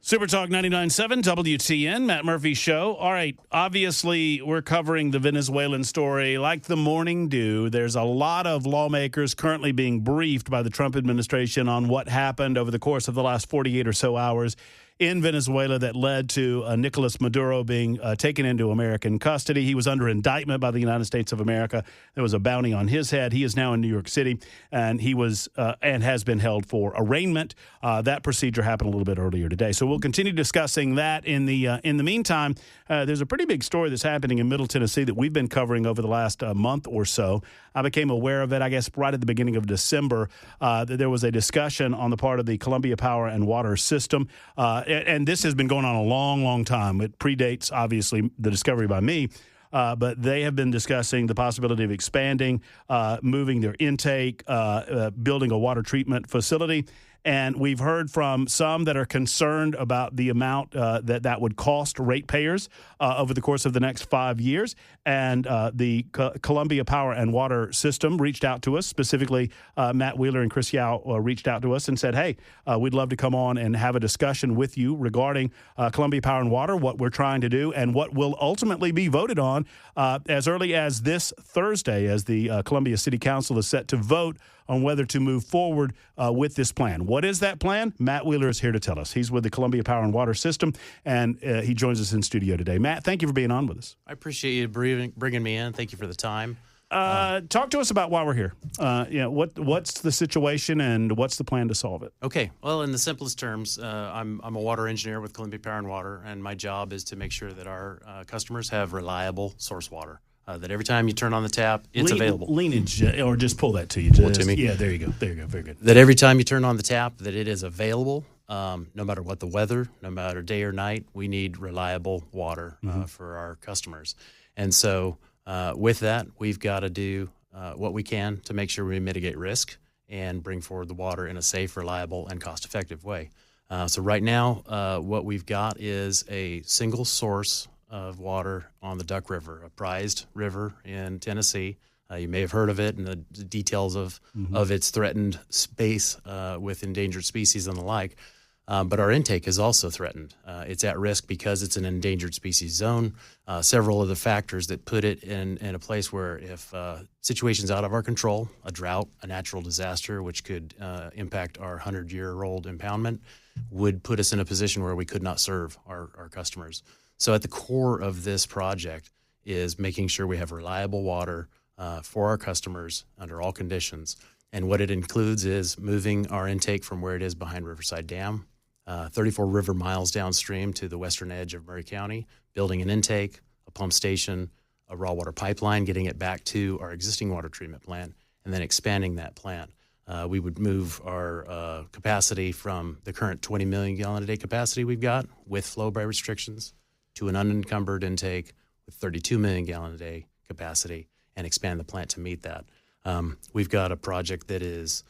Super Talk 99.7 WTN, Matt Murphy Show. All right, obviously we're covering the Venezuelan story like the morning dew. There's a lot of lawmakers currently being briefed by the Trump administration on what happened over the course of the last 48 or so hours in Venezuela that led to Nicolas Maduro being taken into American custody. He was under indictment by the United States of America. There was a bounty on his head. He is now in New York City, and he was and has been held for arraignment. That procedure happened a little bit earlier today. So we'll continue discussing that. In the meantime, there's a pretty big story that's happening in Middle Tennessee that we've been covering over the last month or so. I became aware of it, I guess, right at the beginning of December, that there was a discussion on the part of the Columbia Power and Water System. And this has been going on a long, long time. It predates, obviously, the discovery by me. But they have been discussing the possibility of expanding, moving their intake, building a water treatment facility. And we've heard from some that are concerned about the amount that would cost ratepayers over the course of the next 5 years. And the Columbia Power and Water System reached out to us, specifically Matt Wheeler and Chris Yao reached out to us and said, hey, we'd love to come on and have a discussion with you regarding Columbia Power and Water, what we're trying to do, and what will ultimately be voted on as early as this Thursday, as the Columbia City Council is set to vote on whether to move forward with this plan. What is that plan? Matt Wheeler is here to tell us. He's with the Columbia Power and Water System, and he joins us in studio today. Matt, thank you for being on with us. I appreciate you bringing me in. Thank you for the time. Talk to us about why we're here. What's the situation and what's the plan to solve it? Okay. Well, in the simplest terms, I'm a water engineer with Columbia Power and Water, and my job is to make sure that our customers have reliable source water. That every time you turn on the tap, it's available. Lean in, or just pull that to you. Pull it to me. Yeah, there you go. There you go. Very good. That every time you turn on the tap, that it is available, no matter what the weather, no matter day or night. We need reliable water for our customers. And so with that, we've got to do what we can to make sure we mitigate risk and bring forward the water in a safe, reliable, and cost-effective way. So right now, what we've got is a single source of water on the Duck River, a prized river in Tennessee. You may have heard of it and the details of its threatened space with endangered species and the like. But our intake is also threatened. It's at risk because it's an endangered species zone. Several of the factors that put it in a place where if situations out of our control, a drought, a natural disaster, which could impact our 100-year-old impoundment, would put us in a position where we could not serve our customers. So at the core of this project is making sure we have reliable water for our customers under all conditions. And what it includes is moving our intake from where it is behind Riverside Dam, 34 river miles downstream to the western edge of Murray County, building an intake, a pump station, a raw water pipeline, getting it back to our existing water treatment plant, and then expanding that plant. We would move our capacity from the current 20 million gallon a day capacity we've got with flow by restrictions to an unencumbered intake with 32 million gallon a day capacity and expand the plant to meet that. We've got a project that is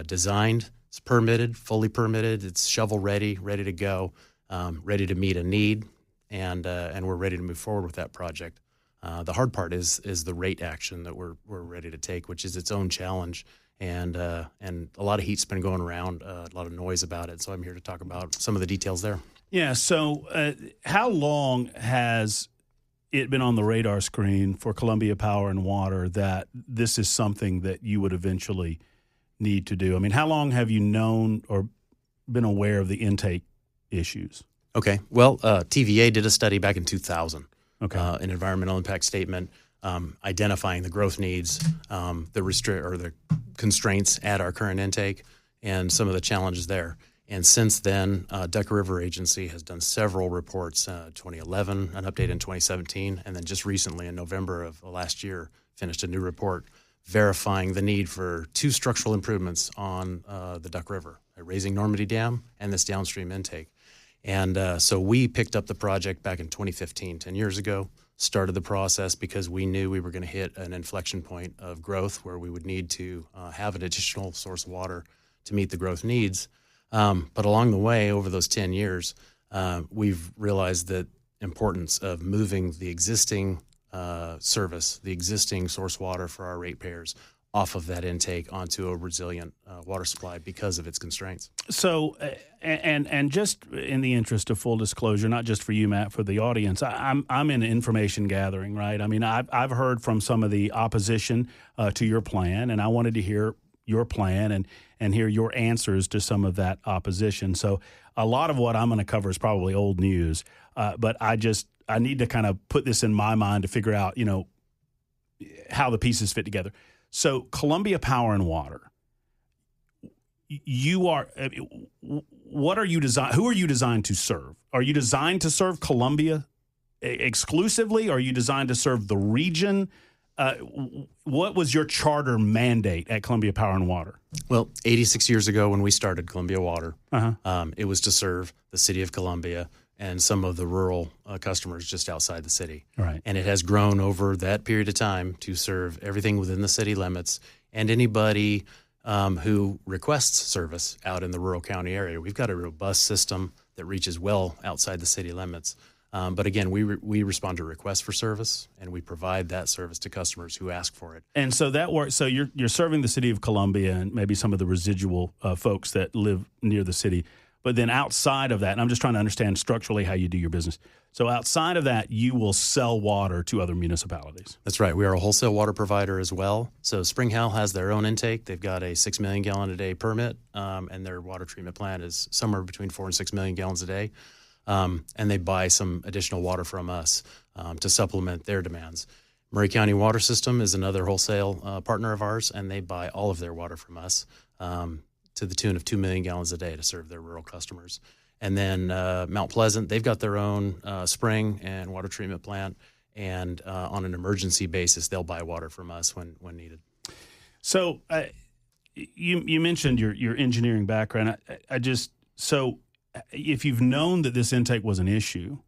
designed, it's permitted, fully permitted, it's shovel ready, ready to go, ready to meet a need, and we're ready to move forward with that project. The hard part is the rate action that we're ready to take, which is its own challenge. And a lot of heat's been going around, a lot of noise about it. So I'm here to talk about some of the details there. Yeah. So how long has it been on the radar screen for Columbia Power and Water that this is something that you would eventually need to do? I mean, how long have you known or been aware of the intake issues? Okay. Well, TVA did a study back in 2000, an environmental impact statement, identifying the growth needs, the constraints at our current intake, and some of the challenges there. And since then, Duck River Agency has done several reports, 2011, an update in 2017, and then just recently in November of last year, finished a new report verifying the need for two structural improvements on the Duck River, a raising Normandy Dam and this downstream intake. And so we picked up the project back in 2015, 10 years ago, started the process because we knew we were going to hit an inflection point of growth where we would need to have an additional source of water to meet the growth needs. But along the way, over those 10 years, we've realized the importance of moving the existing service, the existing source water for our ratepayers off of that intake onto a resilient water supply because of its constraints. So, and just in the interest of full disclosure, not just for you, Matt, for the audience, I'm in information gathering, right? I mean, I've heard from some of the opposition to your plan, and I wanted to hear your plan and hear your answers to some of that opposition. So, a lot of what I'm going to cover is probably old news, but I need to kind of put this in my mind to figure out, how the pieces fit together. So, Columbia Power and Water. What are you designed? Who are you designed to serve? Are you designed to serve Columbia exclusively? Are you designed to serve the region? What was your charter mandate at Columbia Power and Water? Well, 86 years ago when we started Columbia Water, it was to serve the city of Columbia and some of the rural customers just outside the city. Right. And it has grown over that period of time to serve everything within the city limits and anybody who requests service out in the rural county area. We've got a robust system that reaches well outside the city limits. But again, we respond to requests for service, and we provide that service to customers who ask for it. And so that works. So you're serving the city of Columbia and maybe some of the residual folks that live near the city. But then outside of that, and I'm just trying to understand structurally how you do your business. So outside of that, you will sell water to other municipalities. That's right. We are a wholesale water provider as well. So Spring Hill has their own intake. They've got a 6 million gallon a day permit, and their water treatment plant is somewhere between 4 and 6 million gallons a day. And they buy some additional water from us to supplement their demands. Murray County Water System is another wholesale partner of ours, and they buy all of their water from us to the tune of 2 million gallons a day to serve their rural customers. And then Mount Pleasant, they've got their own spring and water treatment plant, and on an emergency basis, they'll buy water from us when needed. So you mentioned your engineering background. So if you've known that this intake was an issue,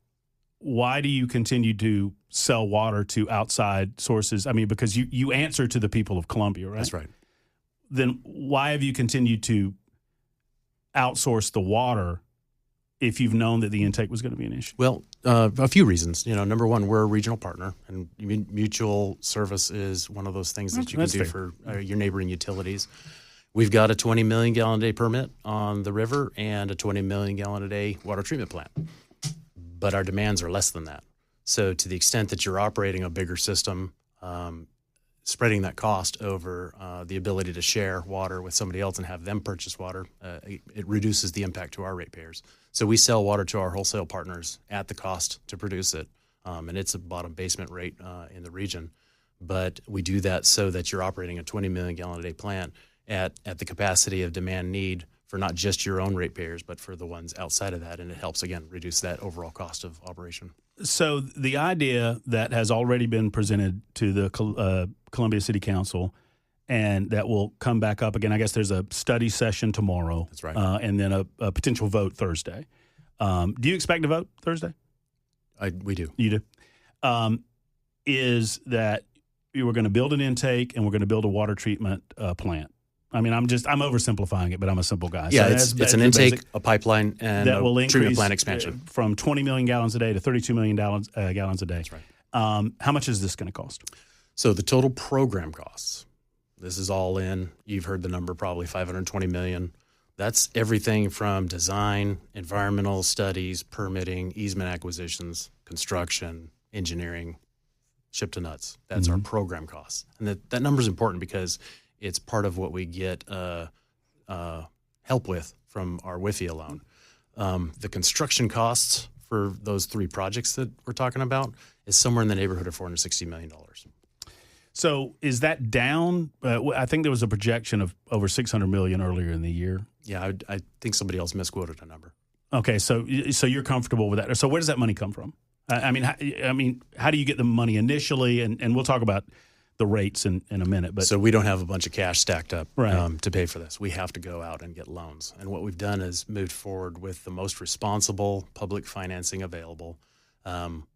why do you continue to sell water to outside sources? I mean, because you answer to the people of Columbia, right? That's right. Then why have you continued to outsource the water if you've known that the intake was going to be an issue? Well, a few reasons. Number one, we're a regional partner, and mutual service is one of those things that you can do for your neighboring utilities. We've got a 20 million gallon a day permit on the river and a 20 million gallon a day water treatment plant, but our demands are less than that. So to the extent that you're operating a bigger system, spreading that cost over the ability to share water with somebody else and have them purchase water, it reduces the impact to our ratepayers. So we sell water to our wholesale partners at the cost to produce it, and it's a bottom basement rate in the region. But we do that so that you're operating a 20 million gallon a day plant at the capacity of demand need for not just your own ratepayers, but for the ones outside of that, and it helps, again, reduce that overall cost of operation. So the idea that has already been presented to the Columbia City Council and that will come back up again, I guess there's a study session tomorrow. That's right. And then a potential vote Thursday. Do you expect to vote Thursday? We do. You do? Is that we were going to build an intake and we're going to build a water treatment plant. I mean, I'm oversimplifying it, but I'm a simple guy. Yeah, so it's an intake, a pipeline, and that will a treatment increase plant expansion. From 20 million gallons a day to 32 million gallons a day. That's right. How much is this going to cost? So the total program costs, this is all in, you've heard the number, probably $520 million. That's everything from design, environmental studies, permitting, easement acquisitions, construction, engineering, ship to nuts. That's our program costs. And that number is important because it's part of what we get help with from our WIFIA loan. The construction costs for those three projects that we're talking about is somewhere in the neighborhood of $460 million. So is that down? I think there was a projection of over $600 million earlier in the year. Yeah, I think somebody else misquoted a number. Okay, so you're comfortable with that. So where does that money come from? I mean, how do you get the money initially? And we'll talk about the rates in a minute. But so we don't have a bunch of cash stacked up right. To pay for this. We have to go out and get loans. And what we've done is moved forward with the most responsible public financing available.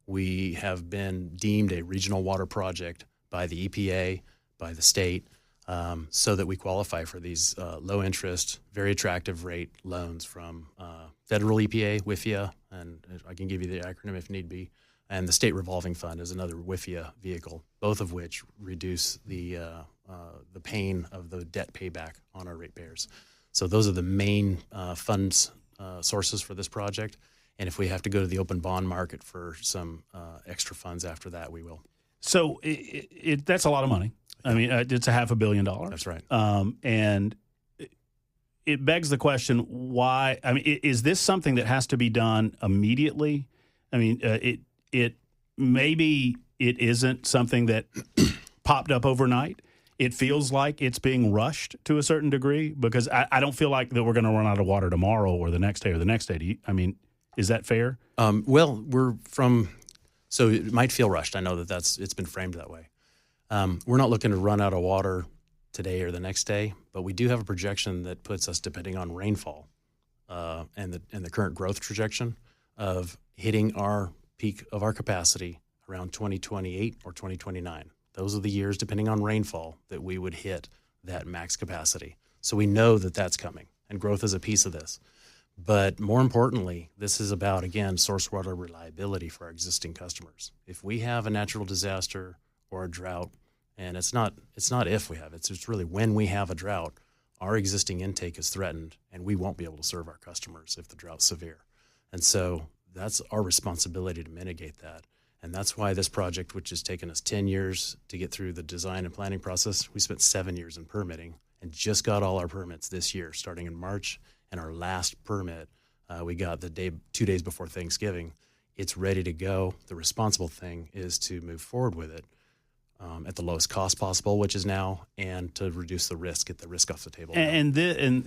We have been deemed a regional water project by the EPA, by the state, so that we qualify for these low interest, very attractive rate loans from federal EPA, WIFIA, and I can give you the acronym if need be. And the State Revolving Fund is another WIFIA vehicle, both of which reduce the the pain of the debt payback on our ratepayers. So those are the main funds sources for this project. And if we have to go to the open bond market for some extra funds after that, we will. So that's a lot of money. I mean, it's $500 million. That's right. And it begs the question, why? I mean, is this something that has to be done immediately? I mean, maybe it isn't something that popped up overnight. It feels like it's being rushed to a certain degree, because I don't feel like that we're going to run out of water tomorrow or the next day or the next day. I mean, is that fair? Well, so it might feel rushed. I know it's been framed that way. We're not looking to run out of water today or the next day, but we do have a projection that puts us, depending on rainfall and the current growth projection, of hitting our peak of our capacity around 2028 or 2029. Those are the years, depending on rainfall, that we would hit that max capacity. So we know that that's coming, and growth is a piece of this. But more importantly, this is about, again, source water reliability for our existing customers. If we have a natural disaster or a drought, and it's not if we have it, it's really when we have a drought, our existing intake is threatened, and we won't be able to serve our customers if the drought's severe. And so that's our responsibility to mitigate that. And that's why this project, which has taken us 10 years to get through the design and planning process, we spent 7 years in permitting and just got all our permits this year, starting in March. And our last permit, we got 2 days before Thanksgiving. It's ready to go. The responsible thing is to move forward with it at the lowest cost possible, which is now, and to reduce the risk, get the risk off the table. And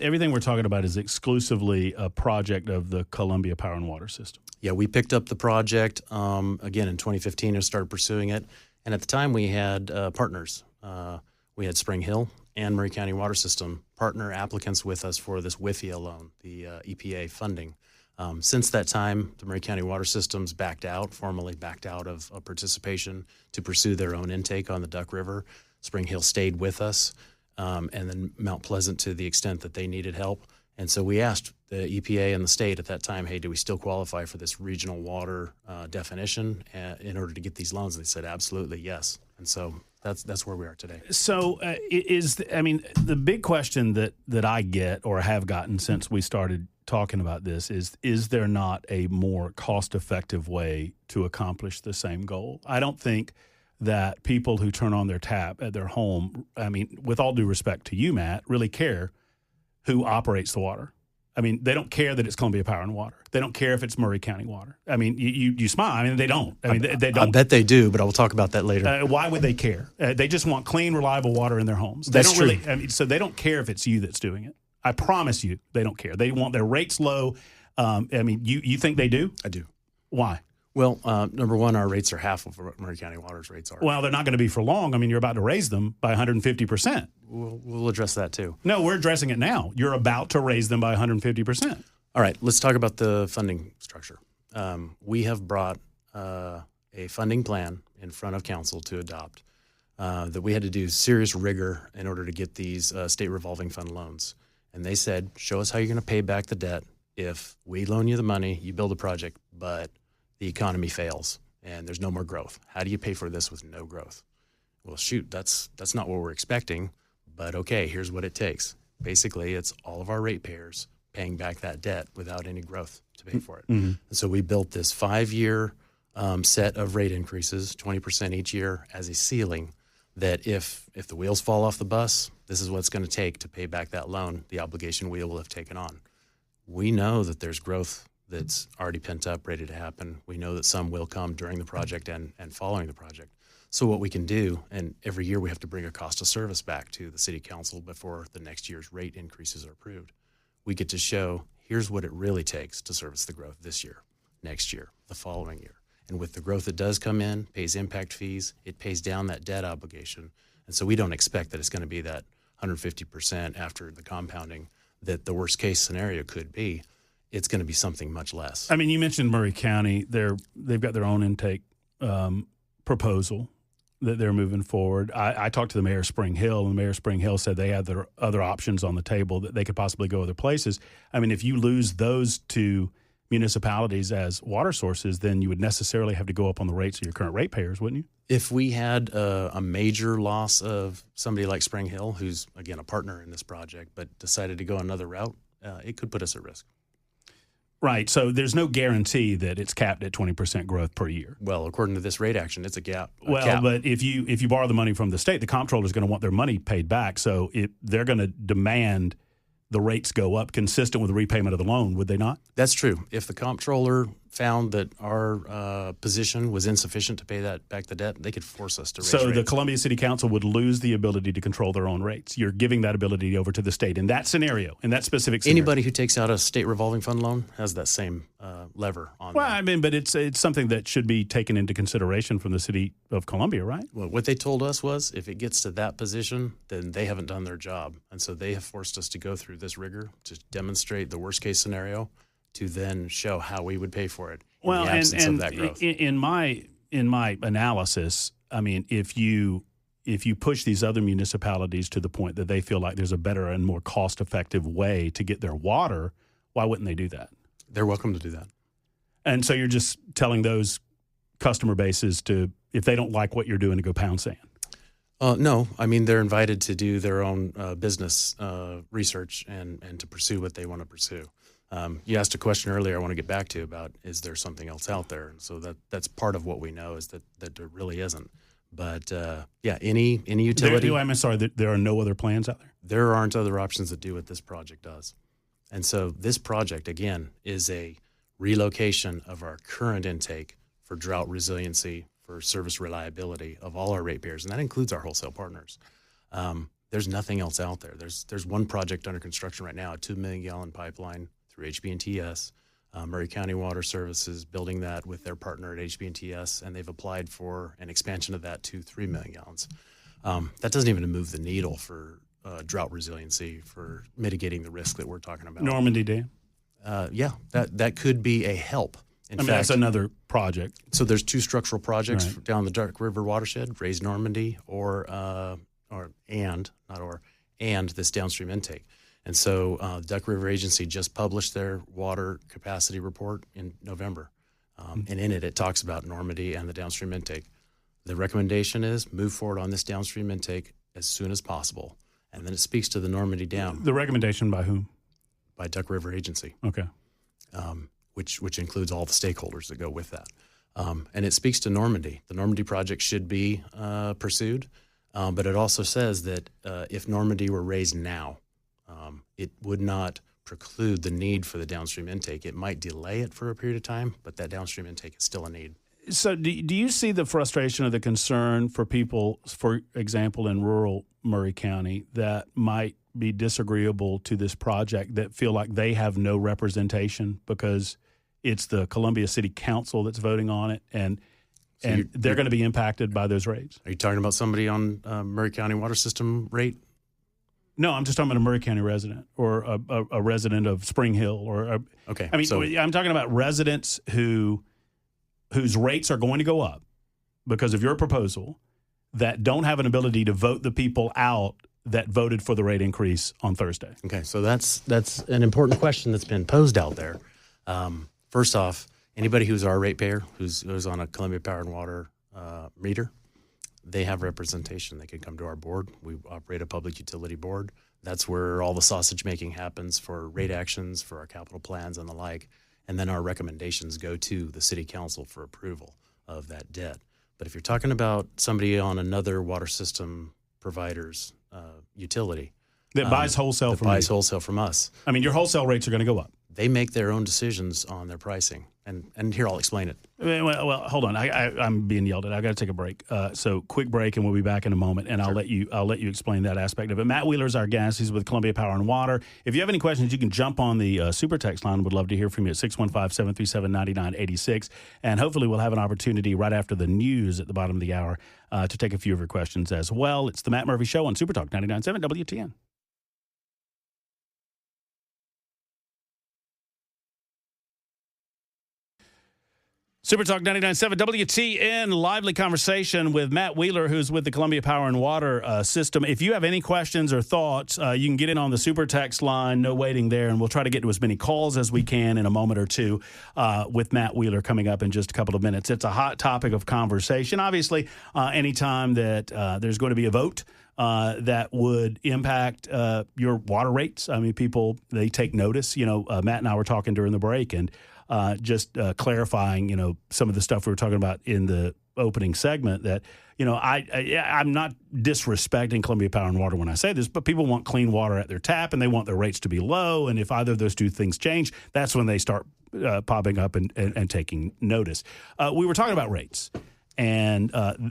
everything we're talking about is exclusively a project of the Columbia Power and Water System. Yeah, we picked up the project again in 2015 and started pursuing it. And at the time, we had partners. We had Spring Hill and Maury County Water System partner applicants with us for this WIFIA loan, the EPA funding. Since that time, the Maury County Water System's formally backed out of participation to pursue their own intake on the Duck River. Spring Hill stayed with us, and then Mount Pleasant to the extent that they needed help. And so we asked the EPA and the state at that time, hey, do we still qualify for this regional water definition in order to get these loans? And they said, absolutely, yes. And so that's where we are today. So the big question that I get, or have gotten since we started talking about this, is there not a more cost-effective way to accomplish the same goal? I don't think that people who turn on their tap at their home, I mean, with all due respect to you, Matt, really care who operates the water. I mean, they don't care that it's Columbia Power and Water. They don't care if it's Maury County Water. I mean, you smile. I mean, they don't. I mean, they don't. I bet they do, but I will talk about that later. Why would they care? They just want clean, reliable water in their homes. That's true. So they don't care if it's you that's doing it. I promise you, they don't care. They want their rates low. You think they do? I do. Why? Well, number one, our rates are half of what Maury County Water's rates are. Well, they're not going to be for long. I mean, you're about to raise them by 150%. We'll address that too. No, we're addressing it now. You're about to raise them by 150%. All right, let's talk about the funding structure. We have brought a funding plan in front of council to adopt that we had to do serious rigor in order to get these state revolving fund loans. And they said, show us how you're going to pay back the debt if we loan you the money, you build a project, but the economy fails and there's no more growth. How do you pay for this with no growth? Well, shoot, that's not what we're expecting, but okay, here's what it takes. Basically, it's all of our ratepayers paying back that debt without any growth to pay for it. Mm-hmm. And so we built this 5-year set of rate increases, 20% each year as a ceiling, that if the wheels fall off the bus, this is what it's going to take to pay back that loan, the obligation we will have taken on. We know that there's growth that's already pent up, ready to happen. We know that some will come during the project and following the project. So what we can do, and every year we have to bring a cost of service back to the city council before the next year's rate increases are approved. We get to show, here's what it really takes to service the growth this year, next year, the following year. And with the growth that does come in, pays impact fees, it pays down that debt obligation. And so we don't expect that it's going to be that 150% after the compounding that the worst case scenario could be. It's going to be something much less. I mean, you mentioned Maury County. They've got their own intake proposal that they're moving forward. I talked to the mayor of Spring Hill, and the mayor of Spring Hill said they had their other options on the table, that they could possibly go other places. I mean, if you lose those two municipalities as water sources, then you would necessarily have to go up on the rates of your current ratepayers, wouldn't you? If we had a major loss of somebody like Spring Hill, who's, again, a partner in this project, but decided to go another route, it could put us at risk. Right. So there's no guarantee that it's capped at 20% growth per year. Well, according to this rate action, it's a cap. But if you borrow the money from the state, the comptroller is going to want their money paid back. So they're going to demand the rates go up consistent with the repayment of the loan, would they not? That's true. If the comptroller found that our position was insufficient to pay that back the debt, they could force us to raise rates. So the rates. Columbia City Council would lose the ability to control their own rates. You're giving that ability over to the state in that scenario, in that specific scenario. Anybody who takes out a state revolving fund loan has that same lever on Well, them. I mean, but it's something that should be taken into consideration from the city of Columbia, right? Well, what they told us was if it gets to that position, then they haven't done their job. And so they have forced us to go through this rigor to demonstrate the worst case scenario to then show how we would pay for it in the absence of that growth. In my analysis, I mean, if you push these other municipalities to the point that they feel like there's a better and more cost-effective way to get their water, why wouldn't they do that? They're welcome to do that. And so you're just telling those customer bases to, if they don't like what you're doing, to go pound sand. No, I mean, they're invited to do their own business research and to pursue what they want to pursue. You asked a question earlier I want to get back to about is there something else out there? And so that's part of what we know is that there really isn't. But, any utility. I'm sorry, there are no other plans out there? There aren't other options that do what this project does. And so this project, again, is a relocation of our current intake for drought resiliency, for service reliability of all our ratepayers, and that includes our wholesale partners. There's nothing else out there. There's one project under construction right now, a 2 million gallon pipeline through HB&TS. Murray County Water Services building that with their partner at HB&TS, and they've applied for an expansion of that to 3 million gallons. That doesn't even move the needle for drought resiliency, for mitigating the risk that we're talking about. Normandy Dam? That could be a help. In fact, that's another project. So there's two structural projects Right. down the Duck River watershed: Raise Normandy, and this downstream intake. And so the Duck River Agency just published their water capacity report in November, and in it talks about Normandy and the downstream intake. The recommendation is move forward on this downstream intake as soon as possible, and then it speaks to the Normandy Dam The recommendation by whom? by Duck River Agency. Okay. Which includes all the stakeholders that go with that. And it speaks to Normandy. The Normandy project should be pursued, but it also says that if Normandy were raised now, it would not preclude the need for the downstream intake. It might delay it for a period of time, but that downstream intake is still a need. So do you see the frustration or the concern for people, for example, in rural Murray County that might be disagreeable to this project, that feel like they have no representation because it's the Columbia City Council that's voting on it, and they're going to be impacted by those rates? Are you talking about somebody on Murray County water system rate? No, I'm just talking about a Murray County resident or a resident of Spring Hill. Okay. I mean, so I'm talking about residents whose rates are going to go up because of your proposal, that don't have an ability to vote the people out that voted for the rate increase on Thursday. Okay, so that's an important question that's been posed out there. First off, anybody who's our ratepayer, who's on a Columbia Power and Water meter, they have representation. They can come to our board. We operate a public utility board. That's where all the sausage making happens for rate actions, for our capital plans and the like. And then our recommendations go to the city council for approval of that debt. But if you're talking about somebody on another water system provider's utility That buys wholesale from you. wholesale from us, I mean, your wholesale rates are going to go up. they make their own decisions on their pricing. And here, I'll explain it. Well, hold on. I'm being yelled at. I've got to take a break. So quick break, and we'll be back in a moment. And I'll let you explain that aspect of it. Matt Wheeler's our guest. He's with Columbia Power and Water. If you have any questions, you can jump on the super text line. Would love to hear from you at 615-737-9986. And hopefully we'll have an opportunity right after the news at the bottom of the hour to take a few of your questions as well. It's the Matt Murphy Show on Super Talk 99.7 WTN. Super Talk 99.7 WTN, lively conversation with Matt Wheeler, who's with the Columbia Power and Water System. If you have any questions or thoughts, you can get in on the super text line, no waiting there, and we'll try to get to as many calls as we can in a moment or two with Matt Wheeler coming up in just a couple of minutes. It's a hot topic of conversation. Obviously, anytime that there's going to be a vote that would impact your water rates, I mean, people, they take notice. You know, Matt and I were talking during the break, and just clarifying, you know, some of the stuff we were talking about in the opening segment that, you know, I'm not disrespecting Columbia Power and Water when I say this, but people want clean water at their tap and they want their rates to be low. And if either of those two things change, that's when they start popping up and taking notice. We were talking about rates and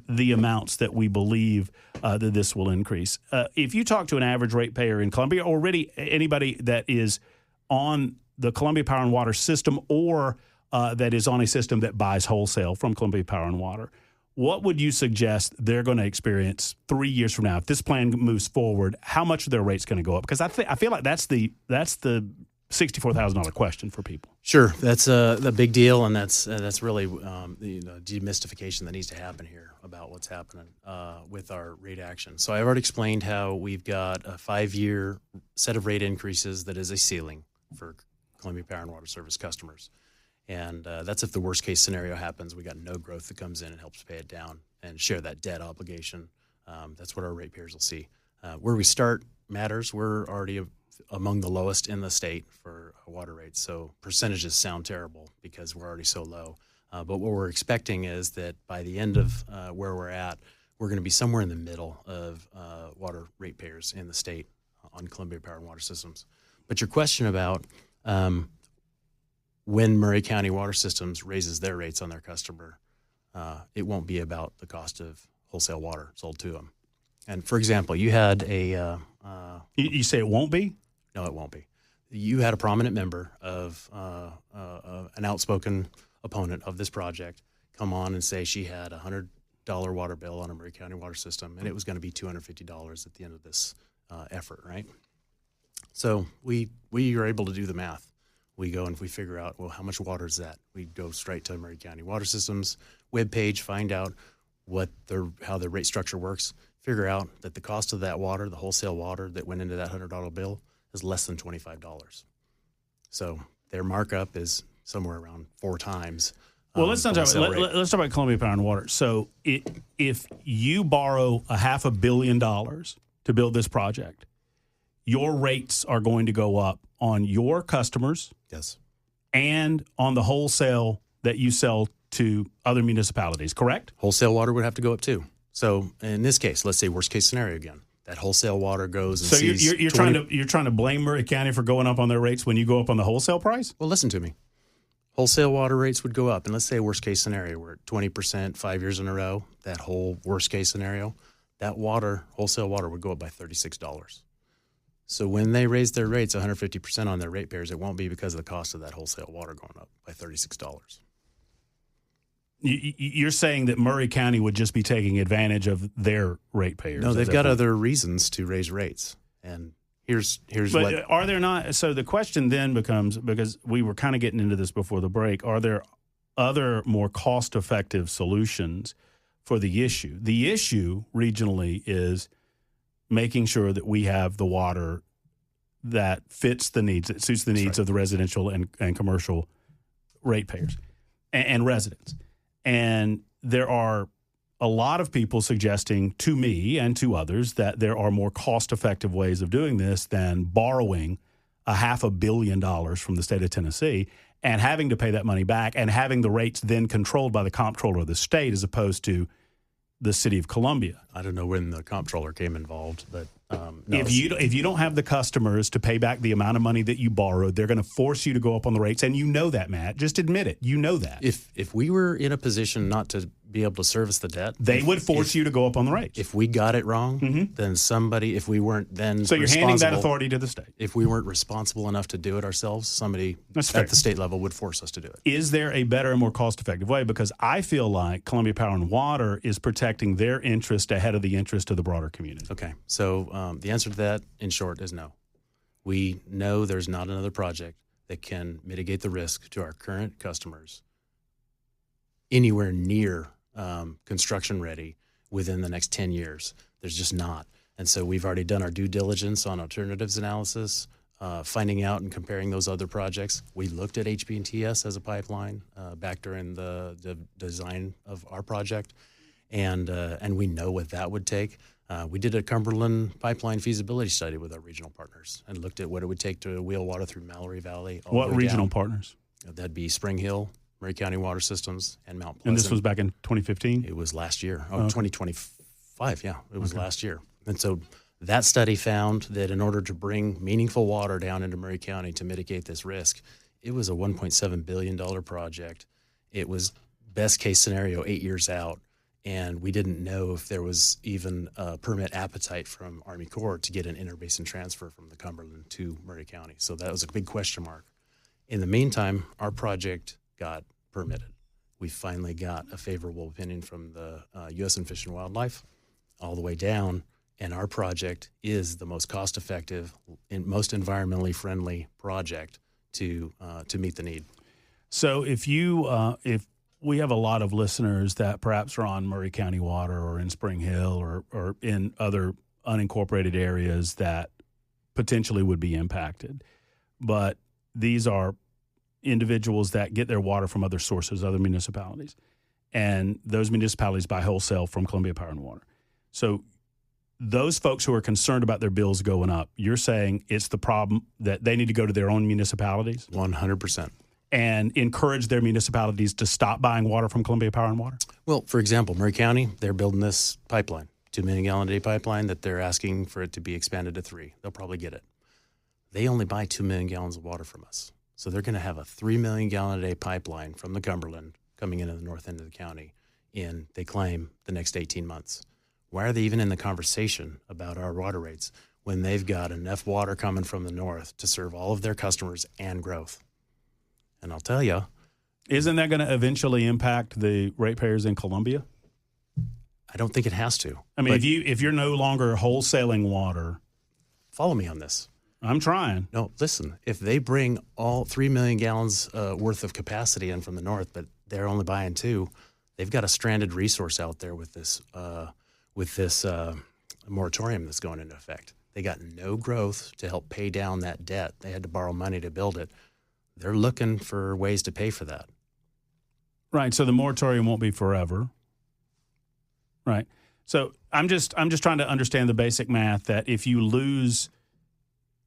the amounts that we believe that this will increase. If you talk to an average ratepayer in Columbia, or really anybody that is on the Columbia Power and Water system, or that is on a system that buys wholesale from Columbia Power and Water, what would you suggest they're going to experience 3 years from now? If this plan moves forward, how much are their rates going to go up? Because I feel like that's the $64,000 question for people. Sure, that's the big deal, and that's really the demystification that needs to happen here about what's happening with our rate action. So I've already explained how we've got a 5-year set of rate increases that is a ceiling for Columbia Power and Water Service customers. And that's if the worst case scenario happens. We got no growth that comes in and helps pay it down and share that debt obligation. That's what our ratepayers will see. Where we start matters. We're already among the lowest in the state for water rates. So percentages sound terrible because we're already so low. But what we're expecting is that by the end of where we're at, we're going to be somewhere in the middle of water ratepayers in the state on Columbia Power and Water Systems. But your question about when Murray County Water Systems raises their rates on their customer, it won't be about the cost of wholesale water sold to them. And for example, you had a... You say it won't be? No, it won't be. You had a prominent member of an outspoken opponent of this project come on and say she had a $100 water bill on a Murray County Water System, and it was going to be $250 at the end of this effort, right? So we are able to do the math. We go and we figure out, well, how much water is that? We go straight to Murray County Water Systems webpage, find out how the rate structure works, figure out that the cost of that water, the wholesale water that went into that $100 bill, is less than $25. So their markup is somewhere around 4 times. Well, let's talk about Columbia Power and Water. So if you borrow $500 million to build this project, your rates are going to go up on your customers, yes, and on the wholesale that you sell to other municipalities, correct? Wholesale water would have to go up too. So in this case, let's say worst case scenario again, that wholesale water goes and so you're trying to blame Murray County for going up on their rates when you go up on the wholesale price? Well, listen to me. Wholesale water rates would go up, and let's say worst case scenario, we're at 20% 5 years in a row. That whole worst case scenario, that wholesale water would go up by $36. So when they raise their rates 150% on their ratepayers, it won't be because of the cost of that wholesale water going up by $36. You're saying that Murray County would just be taking advantage of their ratepayers? No, they've got other reasons to raise rates. And here's what... Are there not... So the question then becomes, because we were kind of getting into this before the break, are there other more cost-effective solutions for the issue? The issue regionally is making sure that we have the water that fits the needs, that suits the needs of the residential and commercial ratepayers and residents. And there are a lot of people suggesting to me and to others that there are more cost-effective ways of doing this than borrowing $500 million from the state of Tennessee and having to pay that money back and having the rates then controlled by the comptroller of the state as opposed to the city of Columbia. I don't know when the comptroller came involved, but no. If you don't have the customers to pay back the amount of money that you borrowed, they're going to force you to go up on the rates, and you know that, Matt. Just admit it. You know that. If we were in a position not to be able to service the debt, they would force you to go up on the rates. If we got it wrong, then somebody, if we weren't then so you're handing that authority to the state. If we weren't responsible enough to do it ourselves, somebody at the state level would force us to do it. Is there a better and more cost-effective way? Because I feel like Columbia Power and Water is protecting their interest ahead of the interest of the broader community. Okay, so the answer to that, in short, is no. We know there's not another project that can mitigate the risk to our current customers anywhere near construction ready within the next 10 years. There's just not. And so we've already done our due diligence on alternatives analysis, finding out and comparing those other projects. We looked at HB&TS as a pipeline back during the design of our project, and we know what that would take. We did a Cumberland pipeline feasibility study with our regional partners and looked at what it would take to wheel water through Mallory Valley. What regional partners? That'd be Spring Hill, Murray County Water Systems, and Mount Pleasant. And this was back in 2015? It was last year. 2025, yeah. It was last year. And so that study found that in order to bring meaningful water down into Murray County to mitigate this risk, it was a $1.7 billion project. It was best case scenario 8 years out. And we didn't know if there was even a permit appetite from Army Corps to get an interbasin transfer from the Cumberland to Murray County. So that was a big question mark. In the meantime, our project got permitted. We finally got a favorable opinion from the U.S. Fish and Wildlife all the way down, and our project is the most cost-effective and most environmentally friendly project to meet the need. So if we have a lot of listeners that perhaps are on Murray County Water or in Spring Hill or in other unincorporated areas that potentially would be impacted. But these are individuals that get their water from other sources, other municipalities. And those municipalities buy wholesale from Columbia Power and Water. So those folks who are concerned about their bills going up, you're saying it's the problem that they need to go to their own municipalities? 100%. And encourage their municipalities to stop buying water from Columbia Power and Water? Well, for example, Murray County, they're building this pipeline, 2 million gallon a day pipeline that they're asking for it to be expanded to 3. They'll probably get it. They only buy 2 million gallons of water from us. So they're going to have a 3 million gallon a day pipeline from the Cumberland coming into the north end of the county in, they claim, the next 18 months. Why are they even in the conversation about our water rates when they've got enough water coming from the north to serve all of their customers and growth? And I'll tell you, isn't that going to eventually impact the ratepayers in Columbia? I don't think it has to. I mean, if you're no longer wholesaling water, follow me on this. I'm trying. No, listen. If they bring all 3 million gallons worth of capacity in from the north, but they're only buying 2, they've got a stranded resource out there with this moratorium that's going into effect. They got no growth to help pay down that debt. They had to borrow money to build it. They're looking for ways to pay for that. Right. So the moratorium won't be forever. Right. So I'm just trying to understand the basic math that if you lose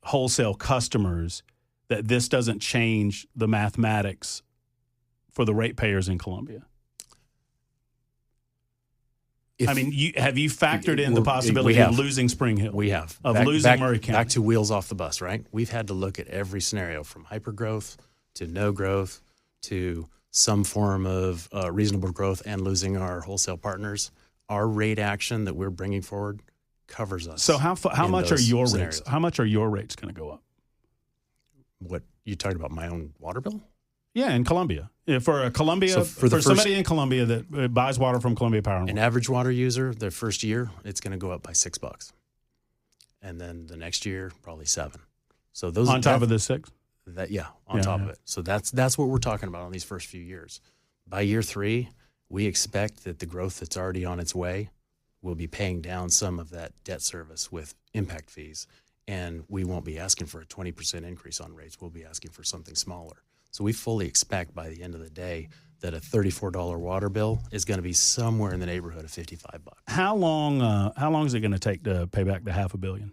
wholesale customers, that this doesn't change the mathematics for the ratepayers in Columbia. I mean, have you factored in the possibility of losing Spring Hill? We have. Losing Murray County? Back to wheels off the bus, right? We've had to look at every scenario from hypergrowth to no growth to some form of reasonable growth and losing our wholesale partners. Our rate action that we're bringing forward covers us. So how much are your scenarios. rates? How much are your rates going to go up? What, you talking about my own water bill? Yeah, in Columbia. For somebody in Columbia that buys water from Columbia Power and Water. An average water user, their first year, it's going to go up by $6. And then the next year, probably $7. So those on top of the 6? On top of it. So that's what we're talking about on these first few years. By year 3, we expect that the growth that's already on its way will be paying down some of that debt service with impact fees. And we won't be asking for a 20% increase on rates. We'll be asking for something smaller. So we fully expect by the end of the day that a $34 water bill is going to be somewhere in the neighborhood of $55. How long is it going to take to pay back the $500 million?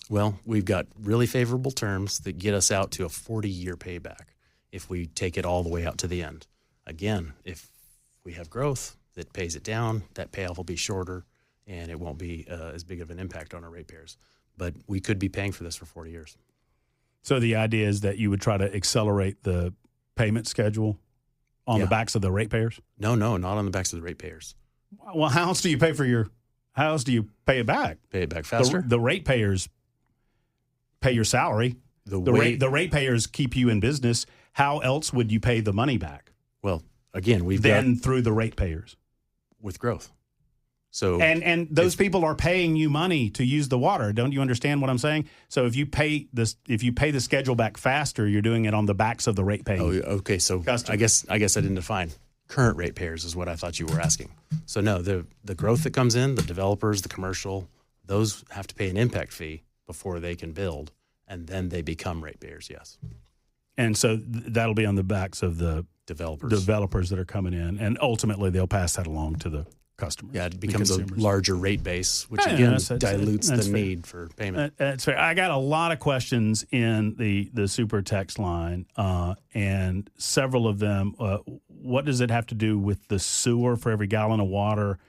Well, we've got really favorable terms that get us out to a 40-year payback if we take it all the way out to the end. Again, if we have growth that pays it down, that payoff will be shorter, and it won't be as big of an impact on our ratepayers. But we could be paying for this for 40 years. So the idea is that you would try to accelerate the payment schedule on the backs of the ratepayers? No, not on the backs of the ratepayers. Well, how else do you pay it back? Pay it back faster? The ratepayers pay your salary. The ratepayers keep you in business. How else would you pay the money back? Well, again, through the ratepayers with growth. So and those people are paying you money to use the water. Don't you understand what I'm saying? So if you pay the schedule back faster, you're doing it on the backs of the ratepaying. Oh, okay. So customer. I guess I didn't define. current ratepayers is what I thought you were asking. So no, the growth that comes in, the developers, the commercial, those have to pay an impact fee before they can build, and then they become ratepayers, yes. And so that'll be on the backs of the developers that are coming in, and ultimately they'll pass that along to the customers. Yeah, it becomes a larger rate base, which again dilutes the need for payment. That's fair. I got a lot of questions in the super text line, and several of them. What does it have to do with the sewer? For every gallon of water,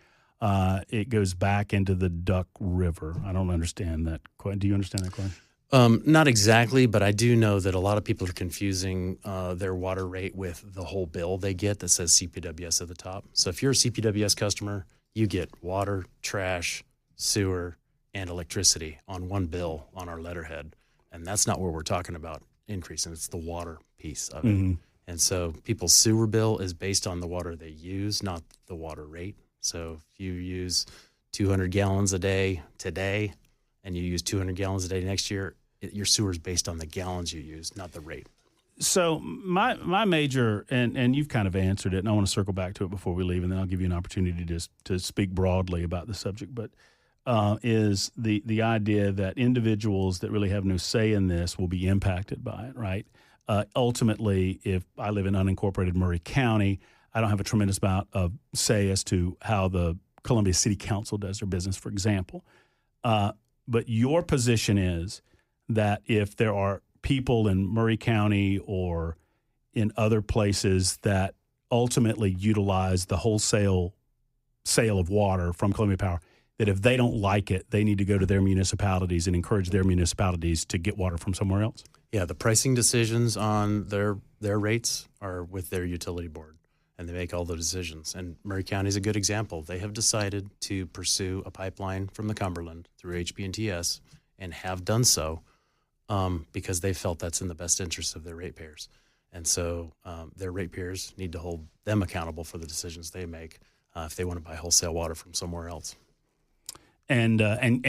it goes back into the Duck River. I don't understand that. Do you understand that question? Not exactly, but I do know that a lot of people are confusing their water rate with the whole bill they get that says CPWS at the top. So if you're a CPWS customer, you get water, trash, sewer, and electricity on one bill on our letterhead. And that's not what we're talking about increasing. It's the water piece of it. Mm-hmm. And so people's sewer bill is based on the water they use, not the water rate. So if you use 200 gallons a day today and you use 200 gallons a day next year, your sewer is based on the gallons you use, not the rate. So my major, and you've kind of answered it, and I want to circle back to it before we leave, and then I'll give you an opportunity to speak broadly about the subject, but is the idea that individuals that really have no say in this will be impacted by it, right? Ultimately, if I live in unincorporated Murray County, I don't have a tremendous amount of say as to how the Columbia City Council does their business, for example. But your position is that if there are people in Murray County or in other places that ultimately utilize the wholesale sale of water from Columbia Power, that if they don't like it, they need to go to their municipalities and encourage their municipalities to get water from somewhere else? Yeah, the pricing decisions on their rates are with their utility board, and they make all the decisions. And Murray County is a good example. They have decided to pursue a pipeline from the Cumberland through HB&TS and have done so because they felt that's in the best interest of their ratepayers. And so their ratepayers need to hold them accountable for the decisions they make if they want to buy wholesale water from somewhere else. And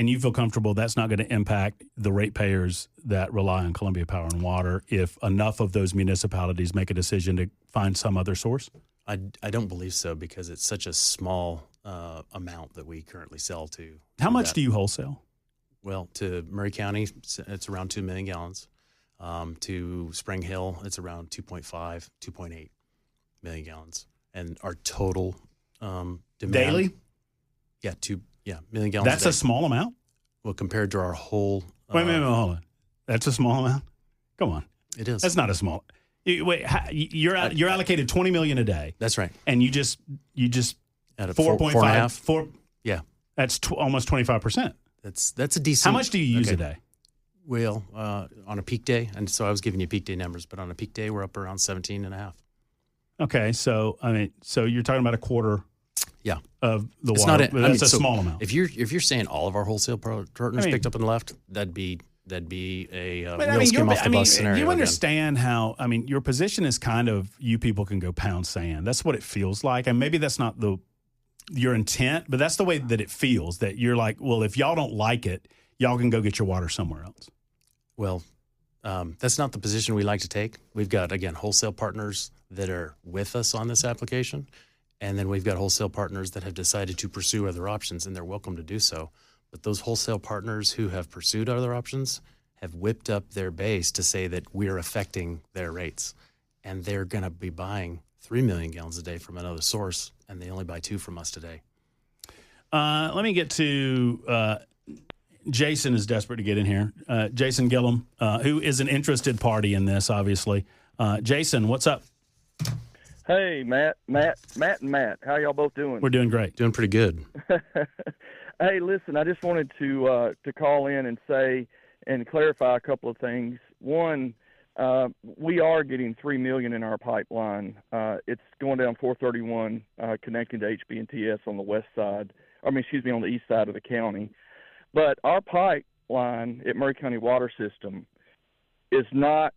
you feel comfortable that's not going to impact the ratepayers that rely on Columbia Power and Water if enough of those municipalities make a decision to find some other source? I don't believe so because it's such a small amount that we currently sell to. How much do you wholesale? Well, to Murray County, it's around 2 million gallons. To Spring Hill, it's around 2.5, 2.8 million gallons. And our total demand. Daily? Yeah, million gallons. That's a small amount? Well, compared to our whole. Wait, hold on. That's a small amount? Come on. It is. That's not a small. Wait, you're allocated $20 million a day. That's right. And you just at 4.5. Yeah. That's almost 25%. That's a decent. How much do you use a day? Well, on a peak day, and so I was giving you peak day numbers, but on a peak day, we're up around 17.5. Okay, so you're talking about a quarter. Yeah. Of the water. That's a small amount. If you're saying all of our wholesale partners picked up on the left, that'd be a real skim off the bus scenario. You understand how, your position is kind of, you people can go pound sand. That's what it feels like. And maybe that's not your intent, but that's the way that it feels, that you're like, well, if y'all don't like it, y'all can go get your water somewhere else. Well, that's not the position we like to take. We've got, again, wholesale partners that are with us on this application. And then we've got wholesale partners that have decided to pursue other options, and they're welcome to do so. But those wholesale partners who have pursued other options have whipped up their base to say that we're affecting their rates. And they're going to be buying 3 million gallons a day from another source, and they only buy 2 from us today. Let me get to Jason is desperate to get in here. Jason Gillum, who is an interested party in this, obviously. Jason, what's up? Hey, Matt. How y'all both doing? We're doing great. Doing pretty good. Hey, listen, I just wanted to call in and say and clarify a couple of things. One, we are getting $3 million in our pipeline. It's going down 431, connecting to HB&TS on the west side. On the east side of the county. But our pipeline at Murray County Water System is not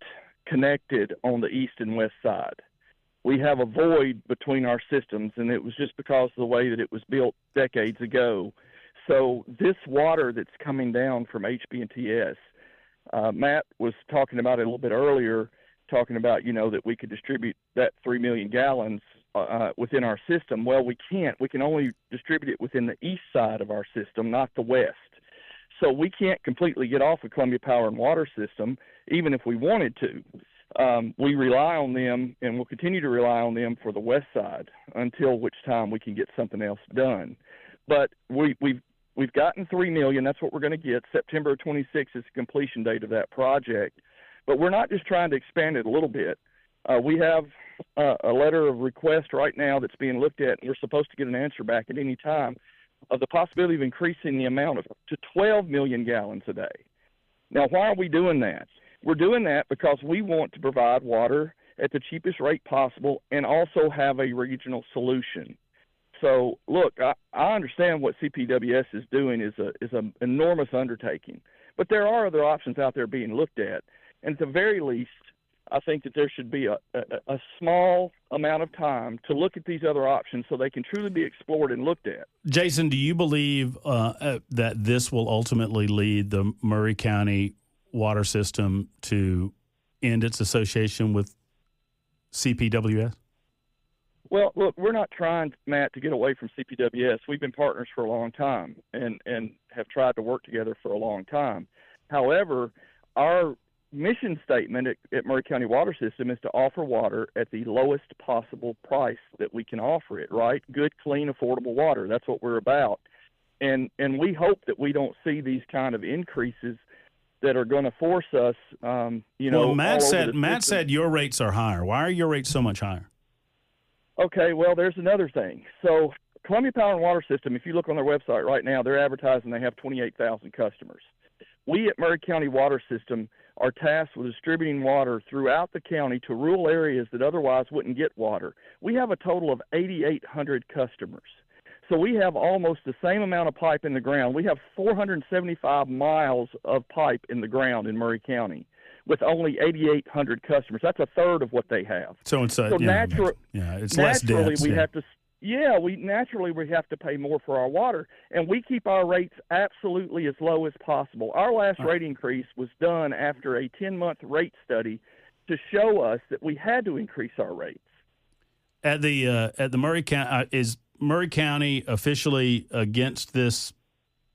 connected on the east and west side. We have a void between our systems, and it was just because of the way that it was built decades ago. So this water that's coming down from HB&TS, Matt was talking about it a little bit earlier, talking about, that we could distribute that 3 million gallons within our system. Well, we can't. We can only distribute it within the east side of our system, not the west. So we can't completely get off of Columbia Power and Water System, even if we wanted to. We rely on them, and we'll continue to rely on them for the west side until which time we can get something else done. But we've gotten $3 million. That's what we're going to get. September 26th is the completion date of that project. But we're not just trying to expand it a little bit. We have a letter of request right now that's being looked at, and we're supposed to get an answer back at any time, of the possibility of increasing the amount to 12 million gallons a day. Now, why are we doing that? We're doing that because we want to provide water at the cheapest rate possible and also have a regional solution. So, look, I understand what CPWS is doing is an enormous undertaking, but there are other options out there being looked at. And at the very least, I think that there should be a small amount of time to look at these other options so they can truly be explored and looked at. Jason, do you believe that this will ultimately lead the Maury County water system to end its association with CPWS? Well, look, we're not trying, Matt, to get away from CPWS. We've been partners for a long time and have tried to work together for a long time. However, our mission statement at Maury County Water System is to offer water at the lowest possible price that we can offer it, right? Good, clean, affordable water. That's what we're about. And we hope that we don't see these kind of increases that are going to force us, Well, Matt said your rates are higher. Why are your rates so much higher? Okay, well, there's another thing. So Columbia Power and Water System, if you look on their website right now, they're advertising they have 28,000 customers. We at Maury County Water System are tasked with distributing water throughout the county to rural areas that otherwise wouldn't get water. We have a total of 8,800 customers. So we have almost the same amount of pipe in the ground. We have 475 miles of pipe in the ground in Maury County with only 8,800 customers. That's a third of what they have. So it's it's less dense. We have to pay more for our water, and we keep our rates absolutely as low as possible. Our last rate increase was done after a 10-month rate study to show us that we had to increase our rates. At the Maury County, is Maury County officially against this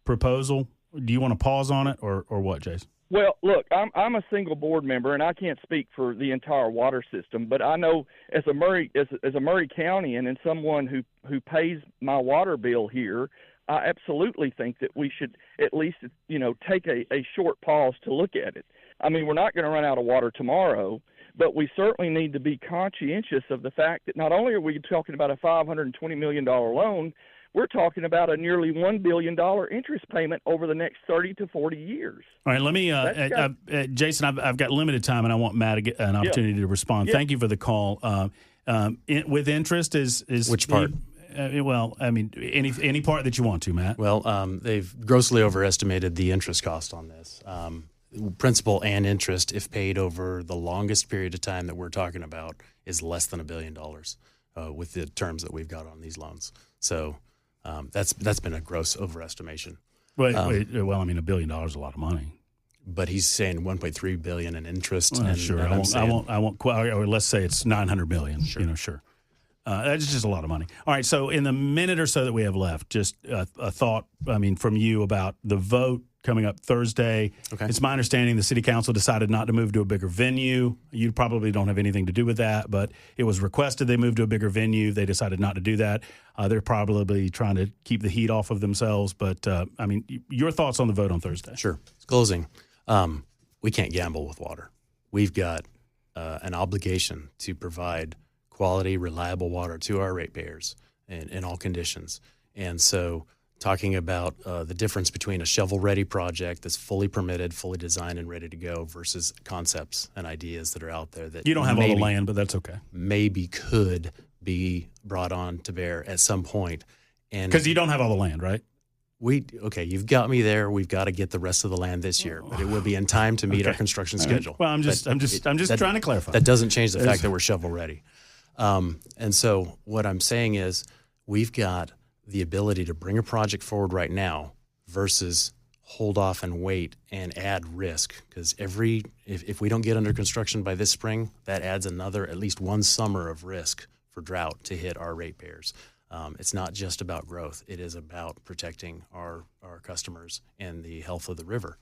proposal? Do you want to pause on it or what, Jason? Well, look, I'm a single board member, and I can't speak for the entire water system. But I know as a Maury County and someone who pays my water bill here, I absolutely think that we should at least take a short pause to look at it. I mean, we're not going to run out of water tomorrow, but we certainly need to be conscientious of the fact that not only are we talking about a $520 million loan, we're talking about a nearly $1 billion interest payment over the next 30 to 40 years. All right, let me, Jason, I've got limited time, and I want Matt to get an opportunity to respond. Yeah. Thank you for the call. With interest is which part? Well, I mean, any part that you want to, Matt. Well, they've grossly overestimated the interest cost on this. Principal and interest, if paid over the longest period of time that we're talking about, is less than $1 billion with the terms that we've got on these loans. So that's been a gross overestimation. Well, I mean, $1 billion is a lot of money. But he's saying $1.3 billion in interest. Sure, I won't. Or let's say it's $900 million. Sure. Sure. That's just a lot of money. All right. So in the minute or so that we have left, just a thought. I mean, from you about the vote coming up Thursday. Okay. It's my understanding the city council decided not to move to a bigger venue. You probably don't have anything to do with that, but it was requested they move to a bigger venue. They decided not to do that. They're probably trying to keep the heat off of themselves. But, I mean, your thoughts on the vote on Thursday? Sure. Closing. We can't gamble with water. We've got an obligation to provide quality, reliable water to our ratepayers in all conditions. And so talking about the difference between a shovel-ready project that's fully permitted, fully designed, and ready to go versus concepts and ideas that are out there that you don't have all the land, but that's okay. Maybe could be brought on to bear at some point. And because you don't have all the land, right? You've got me there. We've got to get the rest of the land this year, but it will be in time to meet our construction schedule. Well, I'm just trying to clarify. That doesn't change the fact that we're shovel-ready. And so what I'm saying is we've got the ability to bring a project forward right now versus hold off and wait and add risk. Because if we don't get under construction by this spring, that adds another at least one summer of risk for drought to hit our ratepayers. It's not just about growth. It is about protecting our customers and the health of the river.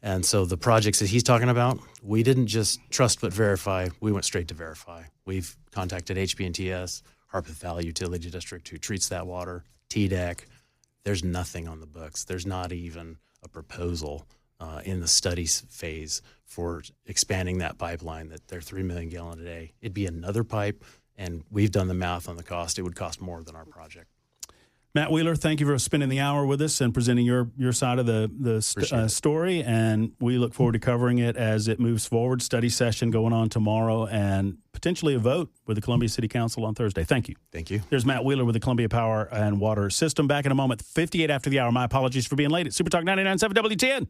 And so the projects that he's talking about, we didn't just trust but verify. We went straight to verify. We've contacted HB&TS, Harpeth Valley Utility District, who treats that water, TDEC. There's nothing on the books. There's not even a proposal in the studies phase for expanding that pipeline, that they're 3 million gallon a day. It'd be another pipe, and we've done the math on the cost. It would cost more than our project. Matt Wheeler, thank you for spending the hour with us and presenting your side of the story. And we look forward to covering it as it moves forward. Study session going on tomorrow and potentially a vote with the Columbia City Council on Thursday. Thank you. Thank you. There's Matt Wheeler with the Columbia Power and Water System. Back in a moment, 58 after the hour. My apologies for being late at Super Talk 99.7 WTN.